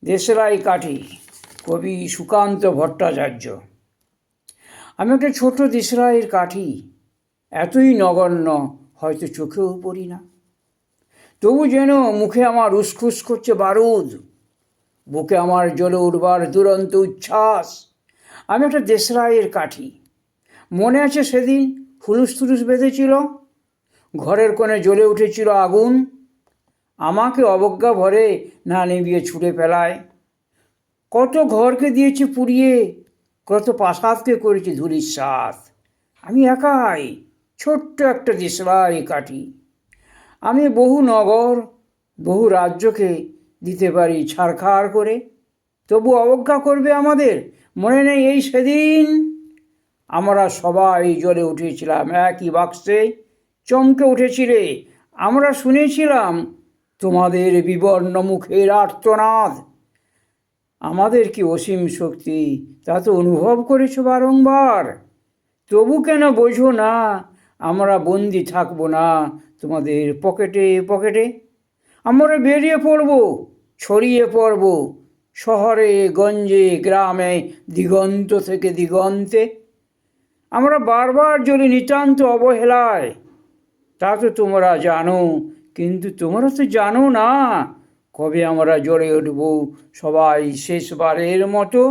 দেশলাই কাঠি, কবি সুকান্ত ভট্টাচার্য। আমি একটা ছোট দেশলাইয়ের কাঠি, এতই নগণ্য হয়তো চোখেও পড়ি না। তবু যেন মুখে আমার উসখুস করছে বারুদ, বুকে আমার জ্বলে উঠবার দুরন্ত উচ্ছ্বাস। আমি একটা দেশলাইয়ের কাঠি। মনে আছে সেদিন হুলুস থুলুস বেঁধেছিল, ঘরের কোণে জ্বলে উঠেছিল আগুন, আমাকে অবজ্ঞা ভরে না নিভিয়ে ছুটে ফেলায়। কত ঘরকে দিয়েছি পুড়িয়ে, কত প্রাসাদকে করেছি ধূলিসাৎ। আমি একাই ছোট্ট একটা দেশলাই কাঠি। আমি বহু নগর, বহু রাজ্যকে দিতে পারি ছারখার করে, তবু অবজ্ঞা করবে আমাদের। মনে নেই এই সেদিন আমরা সবাই জ্বলে উঠেছিলাম একই বাক্সে, চমকে উঠেছিলে। আমরা শুনেছিলাম তোমাদের বিবর্ণ মুখের আর্তনাদ। আমাদের কি অসীম শক্তি তা তো অনুভব করেছো বারংবার। তবু কেন বোঝো না আমরা বন্দি থাকবো না তোমাদের পকেটে পকেটে। আমরা বেরিয়ে পড়ব, ছড়িয়ে পড়ব শহরে গঞ্জে গ্রামে, দিগন্ত থেকে দিগন্তে। আমরা বারবার জ্বলি নিতান্ত অবহেলায়, তা তো তোমরা জানো, কিন্তু তোমরা তো জানো না কবে আমরা জ্বলে উঠব সবাই শেষবারের মতো।